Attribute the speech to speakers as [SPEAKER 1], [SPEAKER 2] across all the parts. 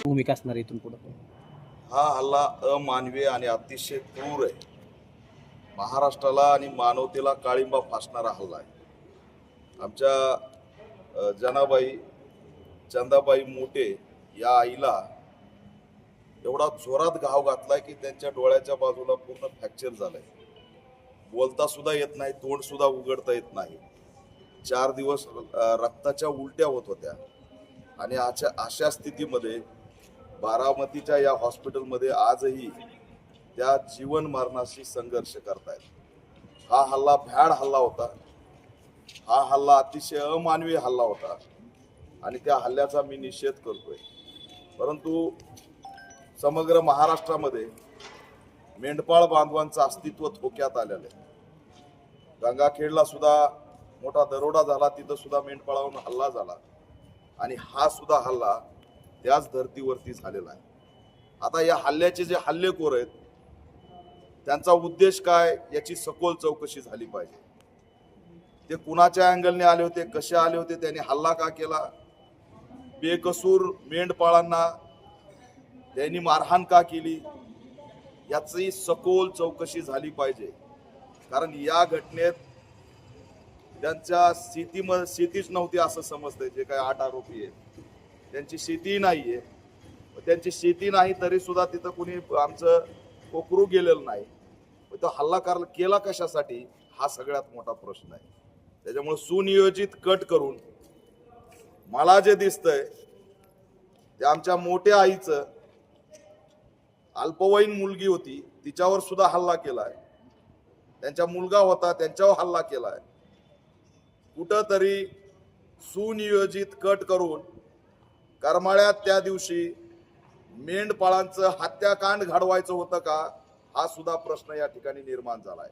[SPEAKER 1] भूमिका असणार इथून पुढे?
[SPEAKER 2] हा हल्ला अमानवीय आणि अतिशय क्रूर आहे. महाराष्ट्राला आणि मानवतेला काळिंबा फासणारा हल्ला आहे. आमच्या जनाबाई चंदाबाई मोठे या आईला एवढा जोरात घाव घातलाय की त्यांच्या डोळ्याच्या बाजूला पूर्ण फ्रॅक्चर झालंय. बोलता सुद्धा येत नाही, तोंड सुद्धा उघडता येत नाही. 4 दिवस रक्ताच्या उलट्या होत होत्या आणि अशा स्थितीमध्ये बारामतीच्या या हॉस्पिटलमध्ये आजही त्या जीवन मरणाशी संघर्ष करतायत. हा हल्ला भ्याड हल्ला होता. हा हल्ला अतिशय अमानवीय हल्ला होता आणि त्या हल्ल्याचा मी निषेध करतोय. परंतु समग्र महाराष्ट्रामध्ये मेंढपाळ बांधवांचं अस्तित्व धोक्यात आलेलं आहे. गंगाखेडला सुद्धा मोठा दरोडा झाला, तिथं सुद्धा मेंढपाळावरून हल्ला झाला आणि हा सुद्धा हल्ला त्याच धर्तीवरती झालेला आहे. आता या हल्ल्याचे जे हल्लेखोर आहेत त्यांचा उद्देश काय याची सखोल चौकशी झाली पाहिजे. ते कुणाच्या अँगलने आले होते, कसे आले होते, त्यांनी हल्ला का केला, बेकसूर मेंढपाळांना त्यांनी मारहाण का केली, याची सखोल चौकशी झाली पाहिजे. कारण या घटनेत त्यांच्या शेतीच नव्हती असं समजतंय. जे काही 8 आरोपी आहेत त्यांची शेती नाहीये. त्यांची शेती नाही तरी सुद्धा तिथं कुणी आमचं कोकरू गेलेलं नाही. तो हल्ला केला कशासाठी हा सगळ्यात मोठा प्रश्न आहे. त्याच्यामुळे सुनियोजित कट करून मला जे दिसतंय ते आमच्या मोठ्या आईचं अल्पवयीन मुलगी होती, तिच्यावर सुद्धा हल्ला केलाय. त्यांचा मुलगा होता, त्यांच्यावर हल्ला केलाय. कुठंतरी सुनियोजित कट करून करमाळ्यात त्या दिवशी मेंढपाळांचं हत्याकांड घडवायचं होतं का हा सुद्धा प्रश्न या ठिकाणी निर्माण झालाय.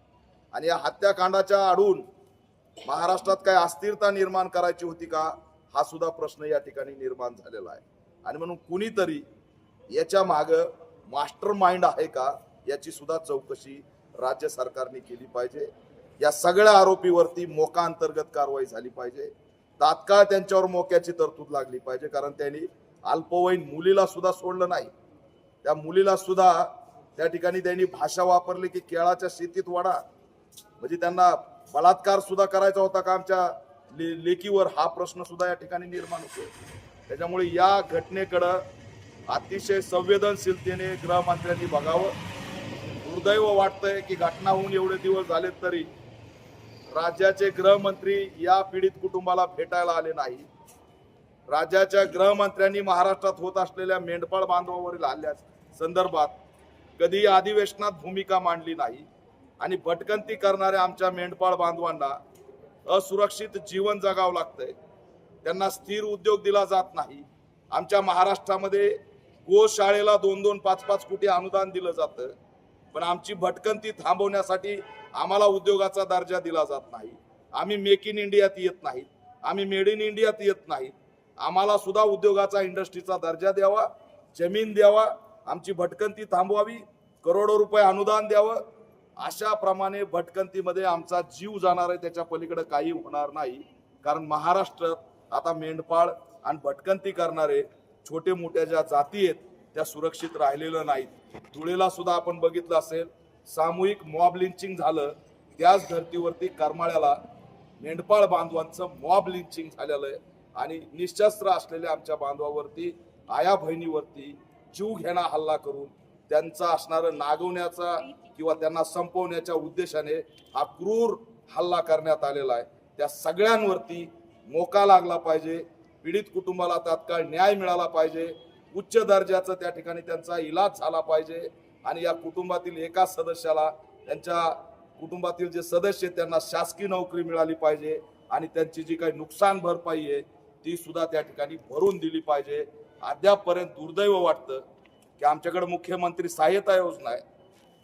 [SPEAKER 2] आणि या हत्याकांडाच्या आडून महाराष्ट्रात काय अस्थिरता निर्माण करायची होती का हा सुद्धा प्रश्न या ठिकाणी निर्माण झालेला आहे. आणि म्हणून कुणीतरी याच्या मागं मास्टर माइंड आहे का याची सुद्धा चौकशी राज्य सरकारने केली पाहिजे. या सगळ्या आरोपीवरती मोका अंतर्गत कारवाई झाली पाहिजे. तात्काळ त्यांच्यावर मोक्याची तरतूद लागली पाहिजे. कारण त्यांनी अल्पवयीन मुलीला सुद्धा सोडलं नाही. त्या मुलीला सुद्धा त्या ठिकाणी त्यांनी भाषा वापरली की केळाच्या शेतीत वडा, म्हणजे त्यांना बलात्कार सुद्धा करायचा होता का आमच्या लेकीवर, हा प्रश्न सुद्धा या ठिकाणी निर्माण होतो. त्याच्यामुळे या घटनेकडं अतिशय संवेदनशीलतेने गृहमंत्र्यांनी बघावं. दुर्दैव वाटतंय की घटना होऊन एवढे दिवस झाले तरी राज्याचे गृहमंत्री या पीडित कुटुंबाला भेटायला आले नाही. राज्याच्या गृहमंत्र्यांनी महाराष्ट्रात होत असलेल्या मेंढपाळ बांधवावरील हल्ल्या संदर्भात कधी अधिवेशनात भूमिका मांडली नाही. आणि भटकंती करणाऱ्या आमच्या मेंढपाळ बांधवांना असुरक्षित जीवन जगावं लागतंय. त्यांना स्थिर उद्योग दिला जात नाही. आमच्या महाराष्ट्रामध्ये गोशाळेला 2-2, 5-5 कोटी अनुदान दिलं जातं, पण आमची भटकंती थांबवण्यासाठी आम्हाला उद्योगाचा दर्जा दिला जात नाही. आम्ही मेक इन इंडियात येत नाहीत, आम्ही मेड इन इंडियात येत नाहीत. आम्हाला सुद्धा उद्योगाचा, इंडस्ट्रीचा दर्जा द्यावा, जमीन द्यावा, आमची भटकंती थांबवावी, करोडो रुपये अनुदान द्यावं. अशा प्रमाणे भटकंतीमध्ये आमचा जीव जाणार आहे, त्याच्या पलीकडे काही होणार नाही. कारण महाराष्ट्रात आता मेंढपाळ आणि भटकंती करणारे छोटे मोठ्या ज्या जाती आहेत त्या सुरक्षित राहिलेल्या नाहीत. धुळेला सुद्धा आपण बघितलं असेल, सामूहिक मॉब लिंचिंग झालं. त्याच धर्तीवरती करमाळ्याला मेंढपाळ बांधवांचं मॉब लिंचिंग झालेलं आहे. आणि निशस्त्र असलेल्या आमच्या बांधवावरती, आया बहिणीवरती जीव घेणा हल्ला करून त्यांचा असणारं नागवण्याचा किंवा त्यांना संपवण्याच्या उद्देशाने हा क्रूर हल्ला करण्यात आलेला आहे. त्या सगळ्यांवरती मोका लागला पाहिजे. पीडित कुटुंबाला तात्काळ न्याय मिळाला पाहिजे. उच्च दर्जाचा त्या ठिकाणी त्यांचा इलाज झाला पाहिजे. आणि या कुटुंबातील एका सदस्याला, त्यांच्या कुटुंबातील जे सदस्य त्यांना शासकीय नोकरी मिळाली पाहिजे. आणि त्यांची जी काही नुकसान भरपाई आहे ती सुद्धा त्या ठिकाणी भरून दिली पाहिजे. अद्यापपर्यंत दुर्दैव वाटतं की आमच्याकडे मुख्यमंत्री सहाय्यता योजना आहे,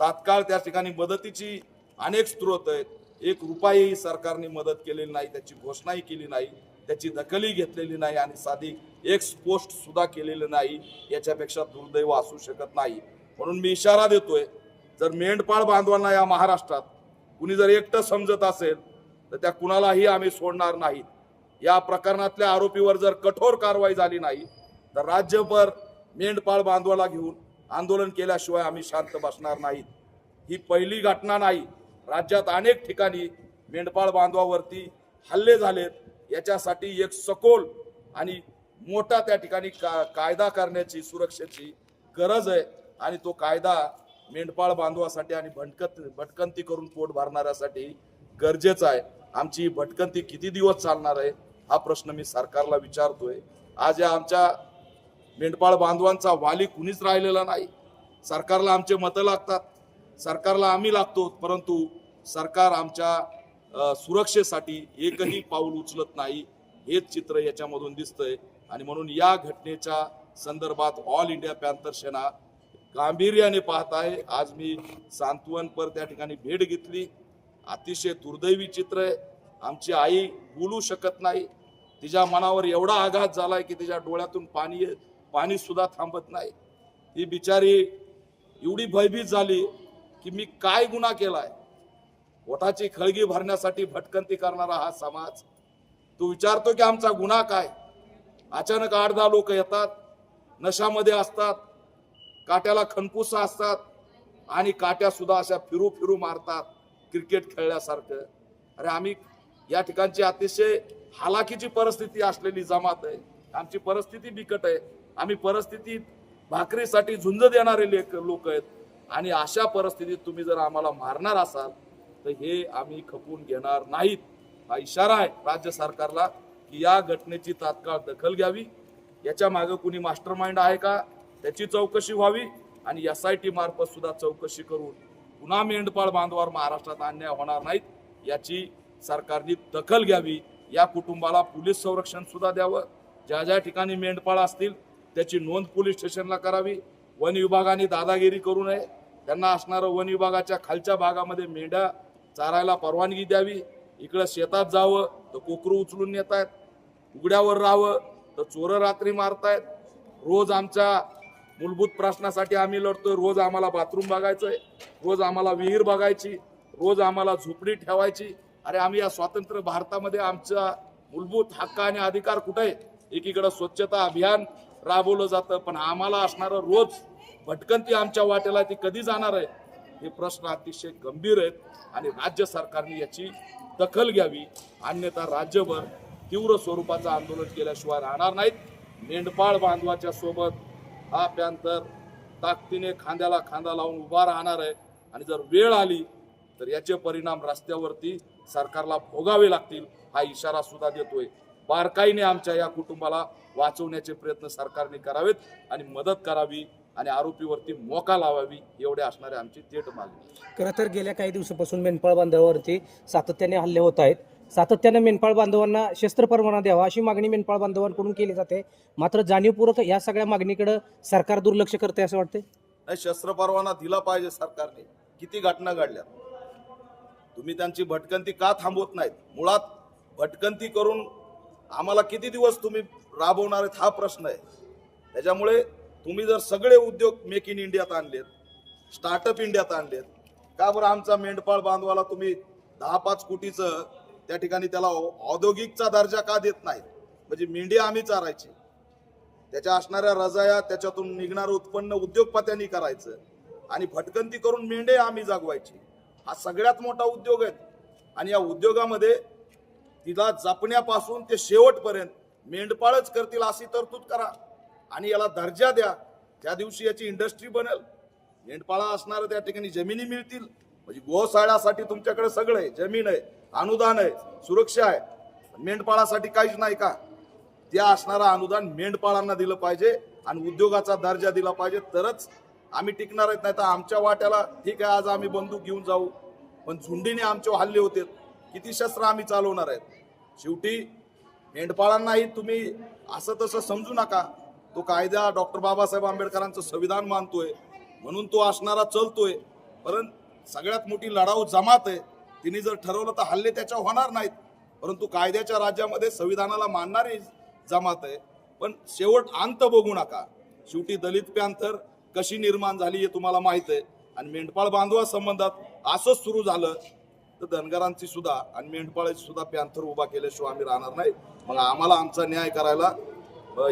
[SPEAKER 2] तात्काळ त्या ठिकाणी मदतीची अनेक स्रोत आहेत, 1 रुपयाही सरकारने मदत केलेली नाही, त्याची घोषणाही केली नाही, त्याची दखलही घेतलेली नाही आणि साधी एक पोस्ट सुद्धा केलेली नाही. याच्यापेक्षा दुर्दैव असू शकत नाही. म्हणून मी इशारा देतोय, जर मेंढपाळ बांधवांना या महाराष्ट्रात कुणी जर एकटं समजत असेल तर त्या कुणालाही आम्ही सोडणार नाहीत. या प्रकरणातल्या आरोपीवर जर कठोर कारवाई झाली नाही तर राज्यभर मेंढपाळ बांधवाला घेऊन आंदोलन केल्याशिवाय आम्ही शांत बसणार नाहीत. ही पहिली घटना नाही. राज्यात अनेक ठिकाणी मेंढपाळ बांधवावरती हल्ले झालेत. याच्यासाठी एक सखोल आणि मोठा त्या ठिकाणी कायदा करण्याची सुरक्षेची गरज आहे आणि तो कायदा मेंढपाळ बांधवासाठी आणि भटकंती करून पोट भरणाऱ्यासाठी गरजेचा आहे. आमची ही भटकंती किती दिवस चालणार आहे हा प्रश्न मी सरकारला विचारतोय. आज या आमच्या मेंढपाळ बांधवांचा वाली कुणीच राहिलेला नाही. सरकारला आमचे मतं लागतात, सरकारला आम्ही लागतो, परंतु सरकार आमच्या सुरक्षेसाठी एकही पाऊल उचलत नाही. हेच चित्र याच्यामधून दिसतंय आणि म्हणून या घटनेच्या संदर्भात ऑल इंडिया पॅंथर सेना गांभीर्याने पाहत आहे. आज मी सांत्वनपर त्या ठिकाणी भेट घेतली. अतिशय दुर्दैवी चित्र आहे. आमची आई बोलू शकत नाही. तिच्या मनावर एवढा आघात झालाय की तिच्या डोळ्यातून पाणी सुद्धा थांबत नाही. ही बिचारी एवढी भयभीत झाली की मी काय गुन्हा केलाय. पोटाची खळगी भरण्यासाठी भटकंती करणारा हा समाज तो विचारतो की आमचा गुन्हा काय. अचानक 8-10 लोक येतात, नशामध्ये असतात, काट्याला खणकुसा असतात आणि काट्या सुद्धा अशा फिरू मारतात क्रिकेट खेळल्यासारखं. अरे आम्ही या ठिकाणची अतिशय हालाकीची परिस्थिती असलेली जमात आहे. आमची परिस्थिती बिकट आहे. आम्ही परिस्थितीत भाकरीसाठी झुंज देणारे लोक आहेत आणि अशा परिस्थितीत तुम्ही जर आम्हाला मारणार असाल तर हे आम्ही खपवून घेणार नाहीत. हा इशारा आहे राज्य सरकारला की या घटनेची तात्काळ दखल घ्यावी. याच्या मागे कुणी मास्टरमाइंड आहे का त्याची चौकशी व्हावी आणि SIT मार्फत सुद्धा चौकशी करून पुन्हा मेंढपाळ बांधवावर महाराष्ट्रात अन्याय होणार नाहीत याची सरकारने दखल घ्यावी. या कुटुंबाला पोलीस संरक्षण सुद्धा द्यावं. ज्या ज्या ठिकाणी मेंढपाळ असतील त्याची नोंद पोलीस स्टेशनला करावी. वन विभागाने दादागिरी करू नये. त्यांना असणारं वन विभागाच्या खालच्या भागामध्ये मेंढ्या चारायला परवानगी द्यावी. इकडं शेतात जावं तर कोकरू उचलून येत आहेत, उघड्यावर राहावं तर चोर रात्री मारतायत. रोज आमच्या मूलभूत प्रश्नासाठी आम्ही लढतोय. रोज आम्हाला बाथरूम बघायचंय, रोज आम्हाला विहीर बघायची, रोज आम्हाला झोपडी ठेवायची. अरे आम्ही या स्वतंत्र भारतामध्ये आमचा मूलभूत हक्क आणि अधिकार कुठे आहे. एकीकडे स्वच्छता अभियान राबवलं जातं पण आम्हाला असणारं रोज भटकंती आमच्या वाटेला ती कधी जाणार आहे हे प्रश्न अतिशय गंभीर आहेत आणि राज्य सरकारने याची दखल घ्यावी. अन्यथा राज्यभर तीव्र स्वरूपाचं आंदोलन केल्याशिवाय राहणार नाहीत. मेंढपाळ बांधवाच्या सोबत हा पॅंथर ताकदीने खांद्याला खांदा लावून उभा राहणार आहे आणि जर वेळ आली तर याचे परिणाम रस्त्यावरती सरकारला भोगावे लागतील हा इशारा सुद्धा देतोय. बारकाईने आमच्या या कुटुंबाला वाचवण्याचे प्रयत्न सरकारने करावेत आणि मदत करावी आणि आरोपीवरती मोका लावावी एवढे असणारे आमची थेट मागणी.
[SPEAKER 1] खरं तर गेल्या काही दिवसापासून मेंढपाळ बांधवांवरती सातत्याने हल्ले होत आहेत. सातत्याने मेंढपाळ बांधवांना शस्त्र परवाना द्यावा अशी मागणी मेंढपाळ बांधवांकडून केली जाते. मात्र जाणीवपूर्वक या सगळ्या मागणीकडे सरकार दुर्लक्ष करते असं वाटते.
[SPEAKER 2] नाही, शस्त्र परवाना दिला पाहिजे सरकारने. किती घटना घडल्या. तुम्ही त्यांची भटकंती का थांबवत नाहीत. मुळात भटकंती करून आम्हाला किती दिवस तुम्ही राबवणार आहेत हा प्रश्न आहे. त्याच्यामुळे तुम्ही जर सगळे उद्योग मेक इन इंडियात आणलेत, स्टार्टअप इंडियात आणलेत, का बरं आमचा मेंढपाळ बांधवाला तुम्ही 10-5 कोटीचं त्या ठिकाणी त्याला औद्योगिकचा दर्जा का देत नाही. म्हणजे मेंढी आम्ही चारायची, त्याच्या असणाऱ्या रजाया त्याच्यातून निघणारं उत्पन्न उद्योगपत्यांनी करायचं आणि भटकंती करून मेंढे आम्ही जागवायची. हा सगळ्यात मोठा उद्योग आहे आणि या उद्योगामध्ये तिला जपण्यापासून ते शेवटपर्यंत मेंढपाळच करतील अशी तरतूद करा आणि याला दर्जा द्या. त्या दिवशी याची इंडस्ट्री बनेल. मेंढपाळा असणारं त्या ठिकाणी जमिनी मिळतील. म्हणजे गोशाळासाठी तुमच्याकडे सगळं आहे, जमीन आहे, अनुदान आहे, सुरक्षा आहे. मेंढपाळासाठी काहीच नाही का. त्या असणारं अनुदान मेंढपाळांना दिलं पाहिजे आणि उद्योगाचा दर्जा दिला पाहिजे तरच आम्ही टिकणार आहेत. नाही तर आमच्या वाट्याला ठीक आहे आज आम्ही बंदूक घेऊन जाऊ पण झुंडीने आमच्यावर हल्ले होते. किती शस्त्र आम्ही चालवणार आहेत. शेवटी मेंढपाळांनाही तुम्ही असं तसं समजू नका. तो कायदा डॉक्टर बाबासाहेब आंबेडकरांचं संविधान मानतोय म्हणून तो असणारा चलतोय. परंतु सगळ्यात मोठी लढाऊ जमात आहे. तिने जर ठरवलं तर हल्ले त्याच्या होणार नाहीत. परंतु कायद्याच्या राज्यामध्ये संविधानाला मानणारी जमात आहे. पण शेवट अंत बघू नका. शेवटी दलित पॅंथर कशी निर्माण झाली हे तुम्हाला माहित आहे आणि मेंढपाळ बांधवा संबंधात असंच सुरू झालं तर धनगरांची सुद्धा आणि मेंढपाळाची सुद्धा पॅंथर उभा केल्याशिवाय आम्ही राहणार नाही. मग आम्हाला आमचा न्याय करायला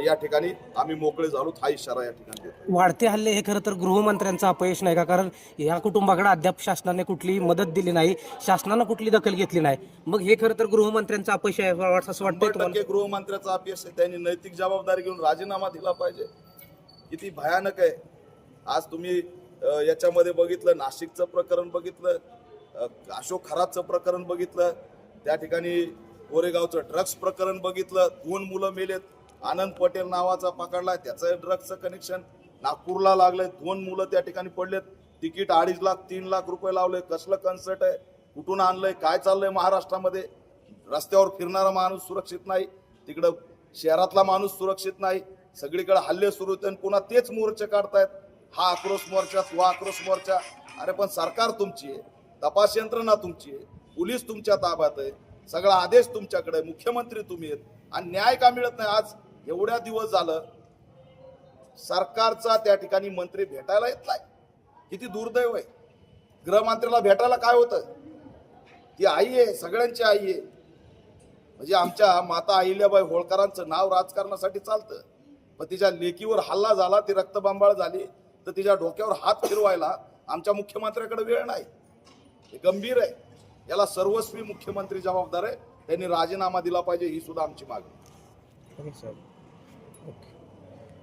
[SPEAKER 2] या ठिकाणी आम्ही मोकळे झालो, हा इशारा या ठिकाणी देतो.
[SPEAKER 1] वाढते हल्ले हे खरं तर गृहमंत्र्यांचं अपयश नाही का? कारण या कुटुंबाकडे अद्याप शासनाने कुठली मदत दिली नाही, शासनानं कुठली दखल घेतली नाही. मग हे खरं तर गृहमंत्र्यांचं अपयश आहे असं वाटतंय
[SPEAKER 2] 100%
[SPEAKER 1] तुम्हाला?
[SPEAKER 2] गृहमंत्र्याचा अपयश आहे. त्यांनी नैतिक जबाबदारी घेऊन राजीनामा दिला पाहिजे. किती भयानक आहे. आज तुम्ही याच्यामध्ये बघितलं, नाशिकचं प्रकरण बघितलं, अशोक खरातचं प्रकरण बघितलं, त्या ठिकाणी कोरेगावचं ड्रग्स प्रकरण बघितलं, 2 मुलं मेलेत. आनंद पटेल नावाचा पकडलाय, त्याचं ड्रग्सचं कनेक्शन नागपूरला लागलंय, 2 मुलं त्या ठिकाणी पडलेत. तिकीट 2.5 लाख 3 लाख रुपये लावले. कसलं कन्सर्ट आहे, कुठून आणलंय, काय चाललंय महाराष्ट्रामध्ये? रस्त्यावर फिरणारा माणूस सुरक्षित नाही, तिकडं शहरातला माणूस सुरक्षित नाही, सगळीकडे हल्ले सुरू होते आणि पुन्हा तेच मोर्चे काढतायत. हा आक्रोश मोर्चा, तो आक्रोश मोर्चा. अरे पण सरकार तुमची आहे, तपास यंत्रणा तुमची आहे, पोलीस तुमच्या ताब्यात आहे, सगळा आदेश तुमच्याकडे आहे, मुख्यमंत्री तुम्ही आहेत, आणि न्याय का मिळत नाही? आज एवढ्या दिवस झालं सरकारचा त्या ठिकाणी मंत्री भेटायला येत नाही. किती दुर्दैव आहे. गृहमंत्र्याला भेटायला काय होतं? ती आई आहे, सगळ्यांची आई आहे. म्हणजे आमच्या माता अहिल्याबाई होळकरांचं नाव राजकारणासाठी चालतं, पण तिच्या लेकीवर हल्ला झाला, ती रक्तबंबाळ झाली, तर तिच्या डोक्यावर हात फिरवायला आमच्या मुख्यमंत्र्याकडे वेळ नाही. हे गंभीर आहे. याला सर्वस्वी मुख्यमंत्री जबाबदार आहे. त्यांनी राजीनामा दिला पाहिजे, ही सुद्धा आमची मागणी.